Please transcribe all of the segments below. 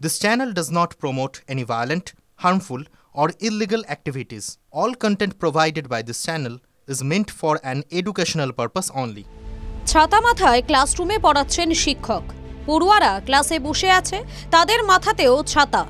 This channel does not promote any violent, harmful, or illegal activities. All content provided by this channel is meant for an educational purpose only. ছাতা মাথায় ক্লাসরুমে পড়াচ্ছেন শিক্ষক। পড়ুয়ারা ক্লাসে বসে আছে, তাদের মাথাতেও ছাতা।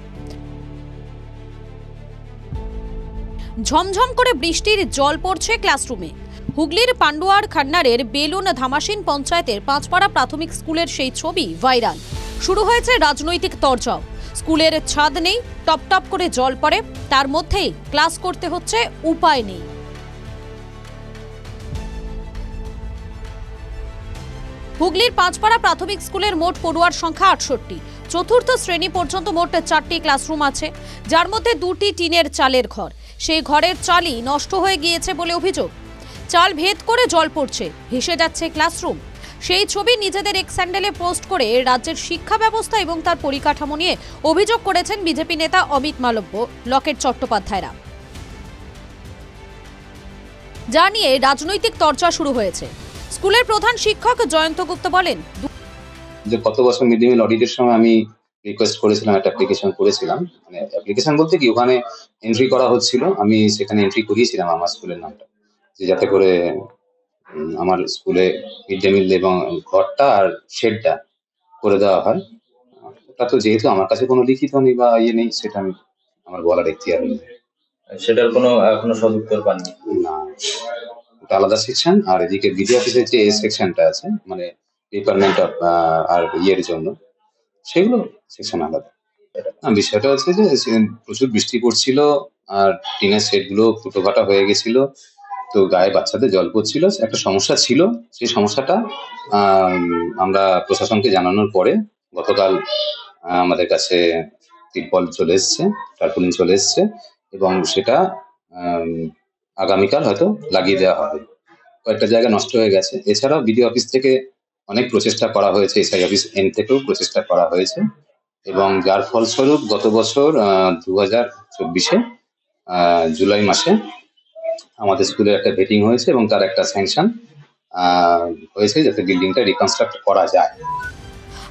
ঝমঝম করে বৃষ্টির জল পড়ছে ক্লাসরুমে। হুগলির পান্ডুয়ার খান্নারের বেলুন ধামাসিন পঞ্চায়েতের পাঁচপাড়া প্রাথমিক স্কুলের সেই ছবি ভাইরাল। শুরু হয়েছে রাজনৈতিক তরজাও। স্কুলের ছাদ নেই, টপ টপ করে জল পড়ে, তার মধ্যেই ক্লাস করতে হচ্ছে, উপায় নেই। হুগলির পাঁচপাড়া প্রাথমিক স্কুলের মোট পড়ুয়ার সংখ্যা ৬৮। চতুর্থ শ্রেণী পর্যন্ত মোট ৪টি ক্লাসরুম আছে, যার মধ্যে ২টি টিনের চালের ঘর। সেই ঘরের চালই নষ্ট হয়ে গিয়েছে বলে অভিযোগ। চাল ভেদ করে জল পড়ছে, ভেসে যাচ্ছে ক্লাসরুম। সেই ছবি নিজেদের এক্স হ্যান্ডেলে পোস্ট করে রাজ্যের শিক্ষা ব্যবস্থা এবং তার পরিকাঠামো নিয়ে অভিযোগ করেছেন বিজেপি নেতা অমিত মালব্য, লকেট চট্টোপাধ্যায়রা। যা নিয়ে রাজনৈতিক চর্চা শুরু হয়েছে। স্কুলের প্রধান শিক্ষক জয়ন্ত গুপ্ত বলেন, যে গত বছর মিড ডে মিল অডিটের সময় আমি রিকোয়েস্ট করেছিলাম, একটা অ্যাপ্লিকেশন করেছিলাম। মানে অ্যাপ্লিকেশন বলতে কি, ওখানে এন্ট্রি করা হচ্ছিল, আমি সেখানে এন্ট্রি করিয়েছিলাম আমার স্কুলের নামটা, যে যাতে করে আমার স্কুলে মিড ডে মিল এবং ঘরটা আর শেডটা করে দেওয়া হয়। ওটা তো যেহেতু আমার কাছে কোনো লিখিত নেই বা ইয়ে নেই, সেটা আমি আমার বলার এখতিয়ার নেই। সেটার কোনো এখনো সদুত্তর পাননি? না, ওটা আলাদা সেকশন। আর এদিকে বিডি অফিসের যে সেকশনটা আছে, মানে ডিপার্টমেন্ট অফ আর ইয়ের জন্য, সেগুলো সেকশন আলাদা। বিষয়টা হচ্ছে যে প্রচুর বৃষ্টি পড়ছিল আর টিনের সেট গুলো ফুটো ফাটা হয়ে গেছিল, তো গায়ে বাচ্চাদের জল পড়ছিল, একটা সমস্যা ছিল। সেই সমস্যাটা আমরা প্রশাসনকে জানানোর পরে গতকাল আমাদের কাছে তিরপল চলে এসছে, টার্পুলিন চলে এসছে, এবং সেটা আগামীকাল হয়তো লাগিয়ে দেওয়া হবে। কয়েকটা জায়গা নষ্ট হয়ে গেছে। এছাড়াও বিডিও অফিস থেকে অনেক প্রচেষ্টা করা হয়েছে, এসআই অফিস এন্ড থেকেও প্রচেষ্টা করা হয়েছে, এবং যার ফলস্বরূপ গত বছর 2024-এ জুলাই মাসে আমাদের স্কুলে একটা ভেটিং হয়েছে এবং তার একটা স্যাংশন হয়েছে যাতে বিল্ডিংটা রিকনস্ট্রাক্ট করা যায়।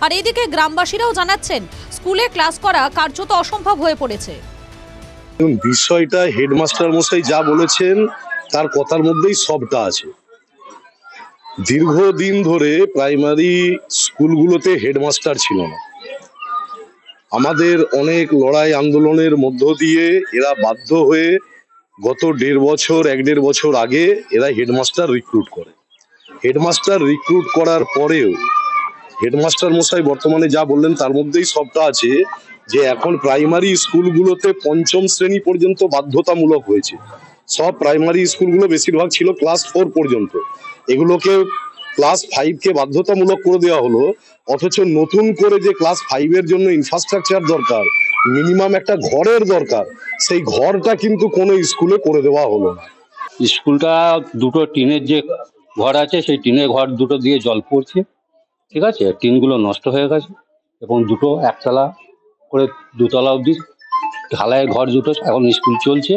আর এদিকে গ্রামবাসীরাও জানাচ্ছেন, স্কুলে ক্লাস করা কার্যত অসম্ভব হয়ে পড়েছে। বিষয়টা হেডমাস্টার মশাই যা বলেছেন তার কথার মধ্যেই সবটা আছে। দীর্ঘদিন ধরে প্রাইমারি স্কুলগুলোতে হেডমাস্টার ছিল না। আমাদের অনেক লড়াই আন্দোলনের মধ্য দিয়ে এরা বাধ্য হয়ে গত 1.5 বছর আগে এরা হেডমাস্টার রিক্রুট করে। হেডমাস্টার রিক্রুট করার পরেও হেডমাস্টার মশাই বর্তমানে যা বললেন তার মধ্যেই সবটা আছে, যে এখন প্রাইমারি স্কুলগুলোতে 5ম শ্রেণী পর্যন্ত বাধ্যতামূলক হয়েছে। সব প্রাইমারি স্কুলগুলো বেশিরভাগ ছিল ক্লাস 4 পর্যন্ত, এগুলোকে ক্লাস 5কে বাধ্যতামূলক করে দেওয়া হলো। অথচ নতুন করে যে ক্লাস 5-এর জন্য ইনফ্রাস্ট্রাকচার দরকার, মিনিমাম একটা ঘরের দরকার, সেই ঘরটা কিন্তু কোনো স্কুলে করে দেওয়া হলো না। স্কুলটা দুটো টিনের যে ঘর আছে, সেই টিনের ঘর দুটো দিয়ে জল পড়ছে, ঠিক আছে, টিনগুলো নষ্ট হয়ে গেছে, এবং দুটো একতলা করে 2তলা অবধি ঢালাইয়ের ঘর দুটো, এখন স্কুল চলছে,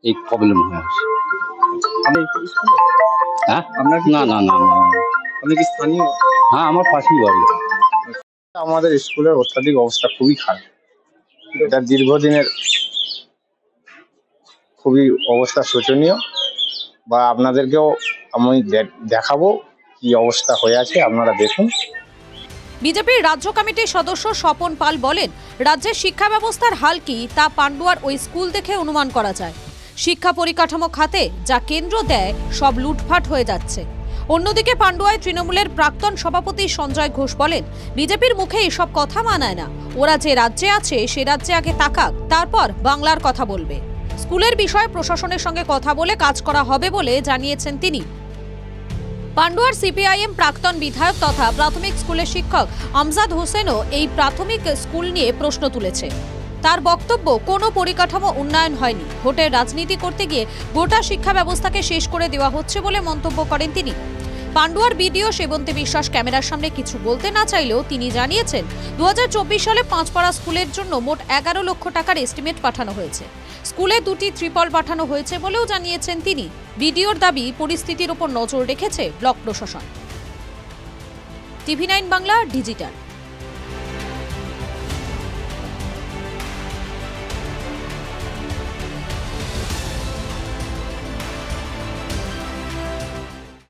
এই প্রবলেম হয়ে আছে। হ্যাঁ, না না না না, আপনি কি স্থানীয়? হ্যাঁ, আমার পাশেই বাড়ি। আমাদের স্কুলের অত্যাধিক অবস্থা খুবই খারাপ, এটা দীর্ঘদিনের খুবই অবস্থা শোচনীয়। বা আপনাদেরকেও আমি দেখাবো কি অবস্থা হয়ে আছে, আপনারা দেখুন। বিজেপির রাজ্য কমিটির সদস্য স্বপন পাল বলেন, রাজ্যের শিক্ষা ব্যবস্থার হাল কি তা পান্ডুয়ার ওই স্কুল দেখে অনুমান করা যায়। শিক্ষা পরিকাঠামো খাতে যা কেন্দ্র দেয় সব লুটপাট হয়ে যাচ্ছে। অন্যদিকে পান্ডুয়ায় তৃণমূলের প্রাক্তন সভাপতি সঞ্জয় ঘোষ বলেন, বিজেপির মুখে এসব কথা মানায় না। ওরা যে রাজ্যে আছে সে রাজ্যে আগে তাকাক, তারপর বাংলার কথা বলবে। স্কুলের বিষয়ে প্রশাসনের সঙ্গে কথা বলে কাজ করা হবে বলে জানিয়েছেন তিনি। পান্ডুয়ার সিপিআইএম প্রাক্তন বিধায়ক তথা প্রাথমিক স্কুলের শিক্ষক আমজাদ হোসেনও এই প্রাথমিক স্কুল নিয়ে প্রশ্ন তুলেছে। তার বক্তব্য, কোনো পরিকাঠামো উন্নয়ন হয়নি, ভোটের রাজনীতি করতে গিয়ে গোটা শিক্ষা ব্যবস্থাকে শেষ করে দেওয়া হচ্ছে বলে মন্তব্য করেন তিনি। পান্ডুয়ার বিডিও সেবন্তী বিশ্বাস ক্যামেরার সামনে কিছু বলতে না চাইলেও তিনি জানিয়েছেন, 2024 সালে পাঁচপাড়া স্কুলের জন্য মোট 11 লক্ষ টাকার এস্টিমেট পাঠানো হয়েছে। স্কুলে 2টি ত্রিপল পাঠানো হয়েছে বলেও জানিয়েছেন তিনি। বিডিওর দাবি, পরিস্থিতির উপর নজর রেখেছে ব্লক প্রশাসন। TV9 Bangla digital.